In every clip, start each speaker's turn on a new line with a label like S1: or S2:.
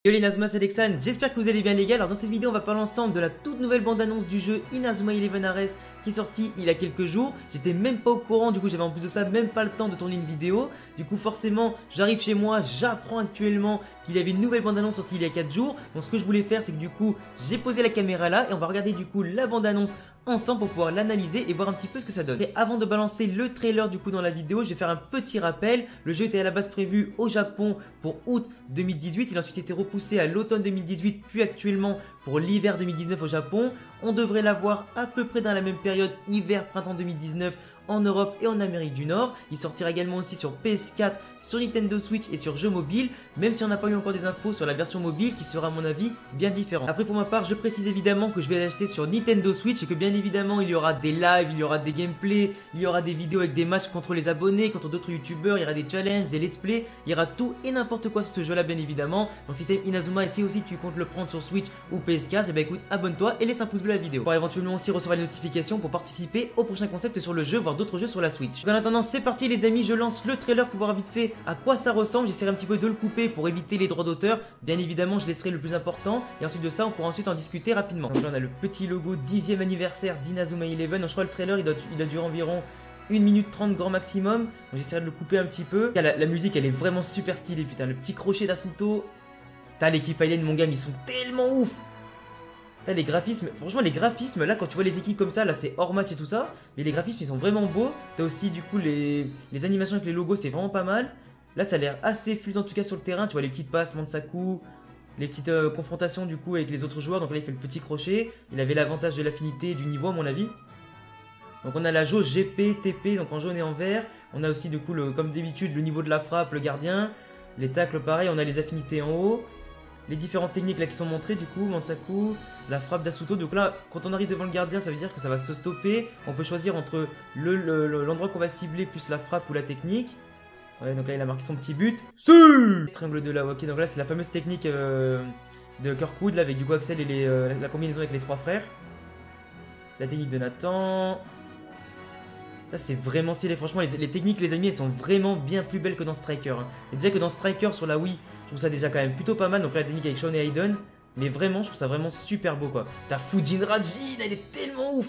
S1: Yo les Inazuma, c'est Lexan, j'espère que vous allez bien les gars. Alors dans cette vidéo on va parler ensemble de la toute nouvelle bande-annonce du jeu Inazuma 11 Ares qui est sorti il y a quelques jours. J'étais même pas au courant, du coup j'avais en plus de ça même pas le temps de tourner une vidéo. Du coup forcément j'arrive chez moi, j'apprends actuellement qu'il y avait une nouvelle bande-annonce sortie il y a 4 jours. Donc ce que je voulais faire c'est que du coup j'ai posé la caméra là et on va regarder du coup la bande-annonce ensemble pour pouvoir l'analyser et voir un petit peu ce que ça donne. Et avant de balancer le trailer du coup dans la vidéo, je vais faire un petit rappel. Le jeu était à la base prévu au Japon pour août 2018, il a ensuite été repoussé à l'automne 2018 puis actuellement pour l'hiver 2019 au Japon. On devrait l'avoir à peu près dans la même période, hiver-printemps 2019 en Europe et en Amérique du Nord. Il sortira également aussi sur PS4, sur Nintendo Switch et sur jeux mobiles, même si on n'a pas eu encore des infos sur la version mobile qui sera à mon avis bien différente. Après pour ma part, je précise évidemment que je vais l'acheter sur Nintendo Switch et que bien évidemment il y aura des lives, il y aura des gameplays, il y aura des vidéos avec des matchs contre les abonnés, contre d'autres youtubeurs, il y aura des challenges, des let's play, il y aura tout et n'importe quoi sur ce jeu là bien évidemment. Donc si t'aimes Inazuma et si aussi tu comptes le prendre sur Switch ou PS4, et bah écoute, abonne-toi et laisse un pouce bleu à la vidéo pour éventuellement aussi recevoir les notifications pour participer au prochain concept sur le jeu, voire d'autres jeux sur la Switch. Donc en attendant c'est parti les amis, je lance le trailer pour voir vite fait à quoi ça ressemble. J'essaierai un petit peu de le couper pour éviter les droits d'auteur. Bien évidemment je laisserai le plus important et ensuite de ça on pourra ensuite en discuter rapidement. Donc là on a le petit logo 10e anniversaire d'Inazuma 11. Donc, je crois que le trailer il doit durer environ 1 minute 30 grand maximum. Donc j'essaierai de le couper un petit peu. La musique elle est vraiment super stylée, putain, le petit crochet d'Asuto. T'as l'équipe Alien mon gars, ils sont tellement ouf. Là, les graphismes, franchement les graphismes là quand tu vois les équipes comme ça, là c'est hors match et tout ça, mais les graphismes ils sont vraiment beaux. T'as aussi du coup les animations avec les logos, c'est vraiment pas mal. Là ça a l'air assez fluide en tout cas sur le terrain, tu vois les petites passes, Mansaku, les petites confrontations du coup avec les autres joueurs. Donc là il fait le petit crochet, il avait l'avantage de l'affinité et du niveau à mon avis. Donc on a la jauge GP, TP, donc en jaune et en vert. On a aussi du coup comme d'habitude le niveau de la frappe, le gardien, les tacles pareil, on a les affinités en haut. Les différentes techniques là qui sont montrées du coup, Mansaku, la frappe d'Asuto. Donc là, quand on arrive devant le gardien, ça veut dire que ça va se stopper. On peut choisir entre l'endroit qu'on va cibler plus la frappe ou la technique. Ouais, donc là il a marqué son petit but. Triangle de la ok, donc là c'est la fameuse technique de Kirkwood là avec du coup Axel et la combinaison avec les trois frères. La technique de Nathan. Là c'est vraiment stylé, franchement les techniques les amis elles sont vraiment bien plus belles que dans Striker hein. Et déjà que dans Striker sur la Wii, je trouve ça déjà quand même plutôt pas mal. Donc là la technique avec Sean et Aiden, mais vraiment je trouve ça vraiment super beau quoi. T'as Fujinra Jin, elle est tellement ouf.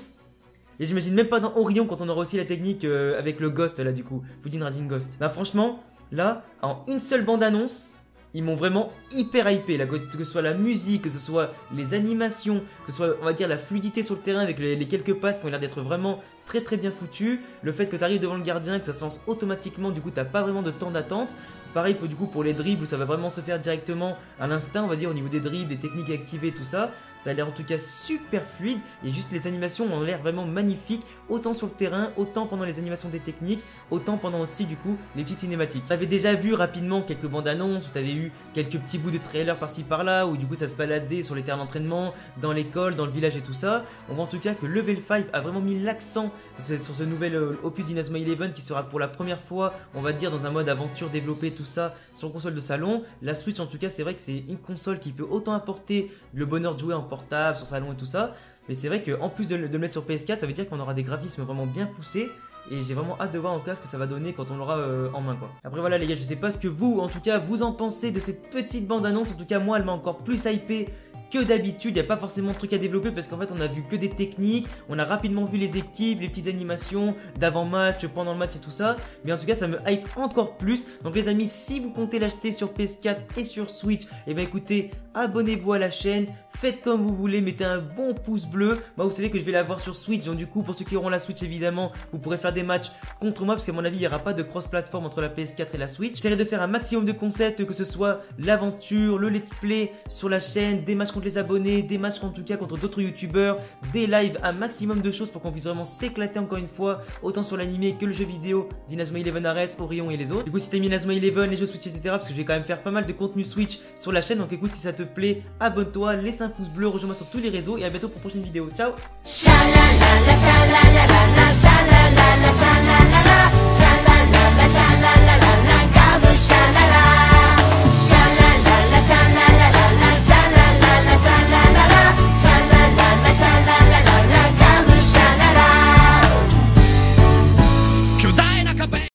S1: Et j'imagine même pas dans Orion quand on aura aussi la technique avec le Ghost là du coup, Fujinra Jin Ghost. Bah franchement, là en une seule bande annonce, ils m'ont vraiment hyper hypé là, que ce soit la musique, que ce soit les animations, que ce soit on va dire la fluidité sur le terrain avec les quelques passes qui ont l'air d'être vraiment très bien foutues. Le fait que tu arrives devant le gardien, que ça se lance automatiquement, du coup t'as pas vraiment de temps d'attente. Pareil du coup pour les dribbles, ça va vraiment se faire directement à l'instinct, on va dire au niveau des dribbles, des techniques activées, tout ça. Ça a l'air en tout cas super fluide et juste les animations ont l'air vraiment magnifiques, autant sur le terrain, autant pendant les animations des techniques, autant pendant aussi du coup les petites cinématiques. J'avais déjà vu rapidement quelques bandes annonces où tu avais eu quelques petits bouts de trailer par-ci par-là, où du coup ça se baladait sur les terrains d'entraînement, dans l'école, dans le village et tout ça. On voit en tout cas que Level 5 a vraiment mis l'accent sur ce nouvel opus d'Inazuma 11 qui sera pour la première fois, on va dire dans un mode aventure développé tout ça sur console de salon. La Switch en tout cas c'est vrai que c'est une console qui peut autant apporter le bonheur de jouer en portable, sur salon et tout ça, mais c'est vrai qu'en plus de le mettre sur PS4 ça veut dire qu'on aura des graphismes vraiment bien poussés. Et j'ai vraiment hâte de voir en cas ce que ça va donner quand on l'aura en main quoi. Après voilà les gars, je sais pas ce que vous en tout cas vous en pensez de cette petite bande annonce. En tout cas moi elle m'a encore plus hypé que d'habitude. Il n'y a pas forcément de trucs à développer parce qu'en fait on a vu que des techniques, on a rapidement vu les équipes, les petites animations d'avant-match, pendant le match et tout ça. Mais en tout cas ça me hype encore plus. Donc les amis, si vous comptez l'acheter sur PS4 et sur Switch, et ben écoutez, abonnez-vous à la chaîne, faites comme vous voulez, mettez un bon pouce bleu. Moi vous savez que je vais l'avoir sur Switch, donc du coup pour ceux qui auront la Switch évidemment, vous pourrez faire des matchs contre moi parce qu'à mon avis il n'y aura pas de cross-platform entre la PS4 et la Switch. J'essaierai de faire un maximum de concepts, que ce soit l'aventure, le let's play sur la chaîne, des matchs contre les abonnés, des matchs en tout cas contre d'autres youtubeurs, des lives, un maximum de choses pour qu'on puisse vraiment s'éclater encore une fois, autant sur l'animé que le jeu vidéo d'Inazuma 11 Ares, Orion et les autres. Du coup si t'aimes Inazuma 11, les jeux Switch etc, parce que je vais quand même faire pas mal de contenu Switch sur la chaîne, donc écoute si ça te plaît, abonne-toi, laisse un pouce bleu, rejoins-moi sur tous les réseaux et à bientôt pour une prochaine vidéo. Ciao.